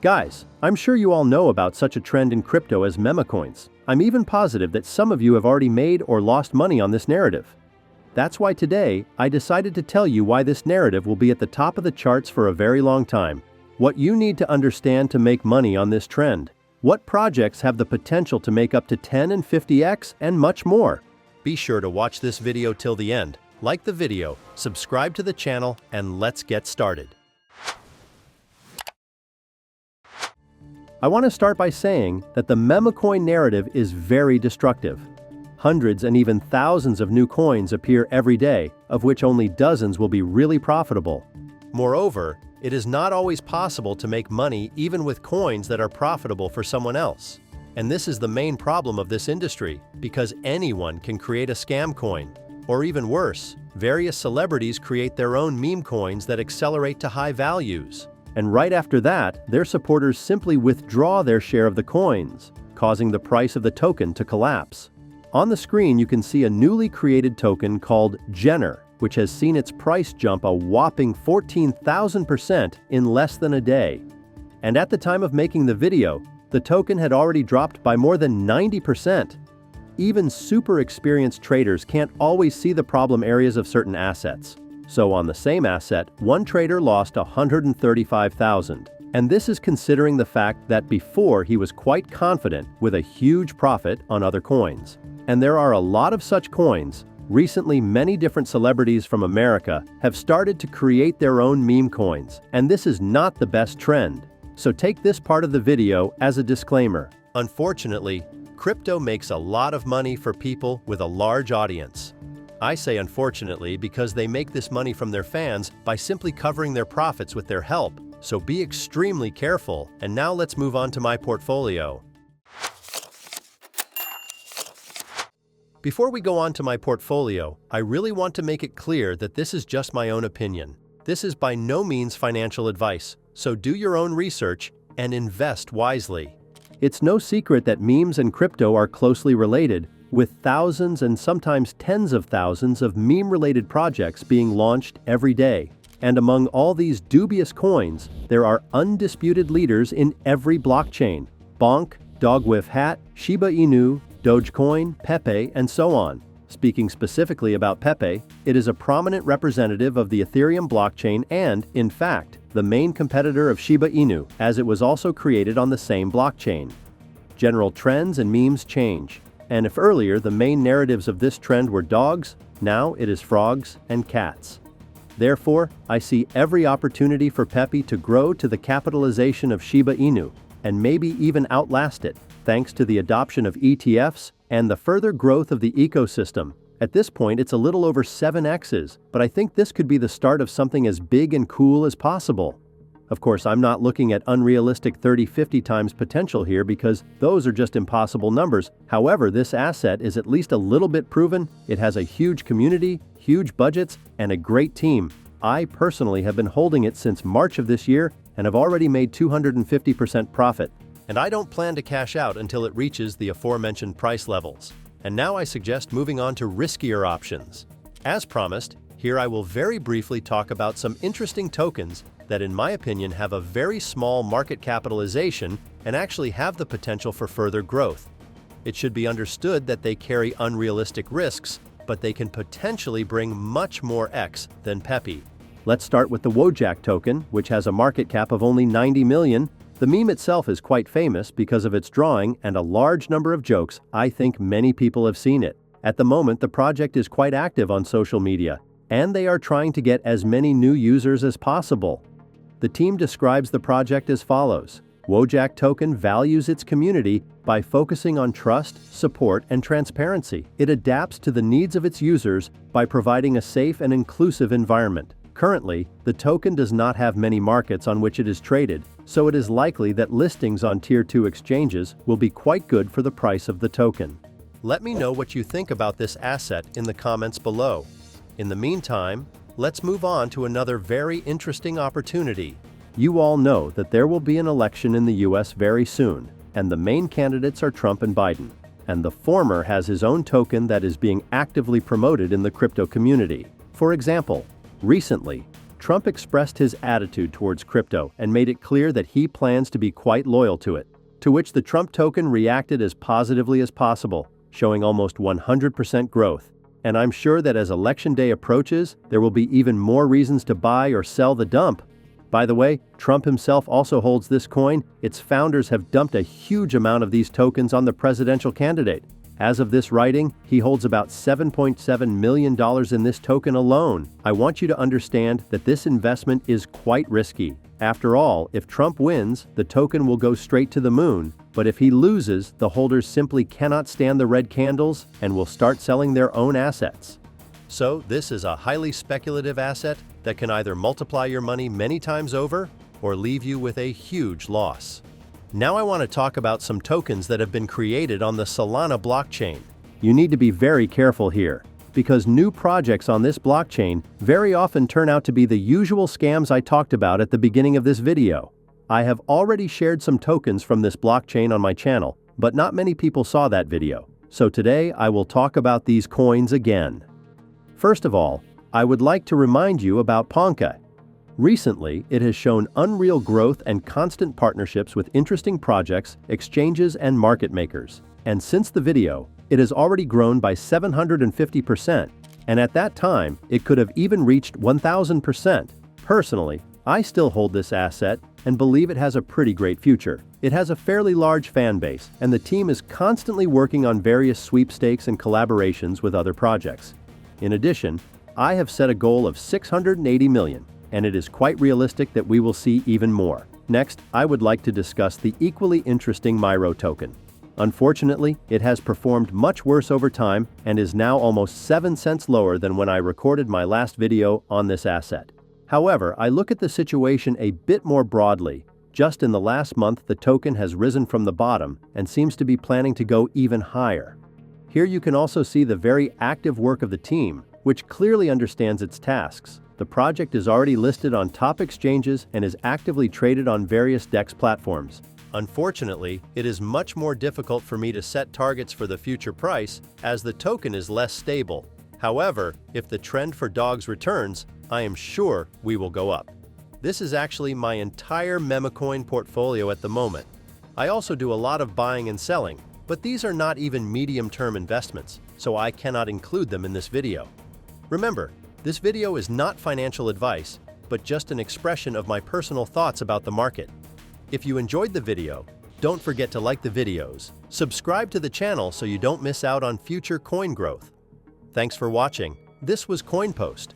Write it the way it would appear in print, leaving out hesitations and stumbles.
Guys, I'm sure you all know about such a trend in crypto as memecoins. I'm even positive that some of you have already made or lost money on this narrative. That's why today, I decided to tell you why this narrative will be at the top of the charts for a very long time. What you need to understand to make money on this trend. What projects have the potential to make up to 10 and 50x and much more. Be sure to watch this video till the end. Like the video, subscribe to the channel, and let's get started. I want to start by saying that the memecoin narrative is very destructive. Hundreds and even thousands of new coins appear every day, of which only dozens will be really profitable. Moreover, it is not always possible to make money even with coins that are profitable for someone else. And this is the main problem of this industry, because anyone can create a scam coin. Or even worse, various celebrities create their own meme coins that accelerate to high values. And right after that, their supporters simply withdraw their share of the coins, causing the price of the token to collapse. On the screen, you can see a newly created token called Jenner, which has seen its price jump a whopping 14,000% in less than a day. And at the time of making the video, the token had already dropped by more than 90%. Even super experienced traders can't always see the problem areas of certain assets. So on the same asset, one trader lost 135,000. And this is considering the fact that before he was quite confident with a huge profit on other coins. And there are a lot of such coins. Recently, many different celebrities from America have started to create their own meme coins, and this is not the best trend. So take this part of the video as a disclaimer. Unfortunately, crypto makes a lot of money for people with a large audience. I say unfortunately because they make this money from their fans by simply covering their profits with their help, so be extremely careful. And now let's move on to my portfolio. Before we go on to my portfolio, I really want to make it clear that this is just my own opinion. This is by no means financial advice, so do your own research and invest wisely. It's no secret that memes and crypto are closely related, with thousands and sometimes tens of thousands of meme-related projects being launched every day. And among all these dubious coins, there are undisputed leaders in every blockchain: Bonk, Dogwifhat, Shiba Inu, Dogecoin, Pepe, and so on. Speaking specifically about Pepe, it is a prominent representative of the Ethereum blockchain and, in fact, the main competitor of Shiba Inu, as it was also created on the same blockchain. General trends and memes change. And if earlier the main narratives of this trend were dogs, now it is frogs and cats. Therefore, I see every opportunity for Pepe to grow to the capitalization of Shiba Inu, and maybe even outlast it, thanks to the adoption of ETFs and the further growth of the ecosystem. At this point, it's a little over 7x's, but I think this could be the start of something as big and cool as possible. Of course, I'm not looking at unrealistic 30-50 times potential here because those are just impossible numbers. However, this asset is at least a little bit proven. It has a huge community, huge budgets, and a great team. I personally have been holding it since March of this year and have already made 250% profit. And I don't plan to cash out until it reaches the aforementioned price levels. And now I suggest moving on to riskier options. As promised, here I will very briefly talk about some interesting tokens that in my opinion have a very small market capitalization and actually have the potential for further growth. It should be understood that they carry unrealistic risks, but they can potentially bring much more X than Pepe. Let's start with the Wojak token, which has a market cap of only 90 million. The meme itself is quite famous because of its drawing and a large number of jokes. I think many people have seen it. At the moment, the project is quite active on social media, and they are trying to get as many new users as possible. The team describes the project as follows. Wojak token values its community by focusing on trust, support, and transparency. It adapts to the needs of its users by providing a safe and inclusive environment. Currently, the token does not have many markets on which it is traded, so it is likely that listings on Tier 2 exchanges will be quite good for the price of the token. Let me know what you think about this asset in the comments below. In the meantime, let's move on to another very interesting opportunity. You all know that there will be an election in the US very soon, and the main candidates are Trump and Biden. And the former has his own token that is being actively promoted in the crypto community. For example, recently, Trump expressed his attitude towards crypto and made it clear that he plans to be quite loyal to it, to which the Trump token reacted as positively as possible, showing almost 100% growth. And I'm sure that as election day approaches, there will be even more reasons to buy or sell the dump. By the way, Trump himself also holds this coin. Its founders have dumped a huge amount of these tokens on the presidential candidate. As of this writing, he holds about $7.7 million in this token alone. I want you to understand that this investment is quite risky. After all, if Trump wins, the token will go straight to the moon. But if he loses, the holders simply cannot stand the red candles and will start selling their own assets. So this is a highly speculative asset that can either multiply your money many times over or leave you with a huge loss. Now I want to talk about some tokens that have been created on the Solana blockchain. You need to be very careful here, because new projects on this blockchain very often turn out to be the usual scams I talked about at the beginning of this video. I have already shared some tokens from this blockchain on my channel, but not many people saw that video. So today I will talk about these coins again. First of all, I would like to remind you about Ponka. Recently, it has shown unreal growth and constant partnerships with interesting projects, exchanges, and market makers. And since the video, it has already grown by 750%, and at that time, it could have even reached 1000%. Personally, I still hold this asset and believe it has a pretty great future. It has a fairly large fan base, and the team is constantly working on various sweepstakes and collaborations with other projects. In addition, I have set a goal of 680 million. And it is quite realistic that we will see even more. Next, I would like to discuss the equally interesting Myro token. Unfortunately, it has performed much worse over time and is now almost 7 cents lower than when I recorded my last video on this asset. However, I look at the situation a bit more broadly. Just in the last month, the token has risen from the bottom and seems to be planning to go even higher. Here you can also see the very active work of the team, which clearly understands its tasks. The project is already listed on top exchanges and is actively traded on various DEX platforms. Unfortunately, it is much more difficult for me to set targets for the future price as the token is less stable. However, if the trend for dogs returns, I am sure we will go up. This is actually my entire Memecoin portfolio at the moment. I also do a lot of buying and selling, but these are not even medium-term investments, so I cannot include them in this video. Remember, this video is not financial advice, but just an expression of my personal thoughts about the market. If you enjoyed the video, don't forget to like the videos, subscribe to the channel so you don't miss out on future coin growth. Thanks for watching. This was CoinPost.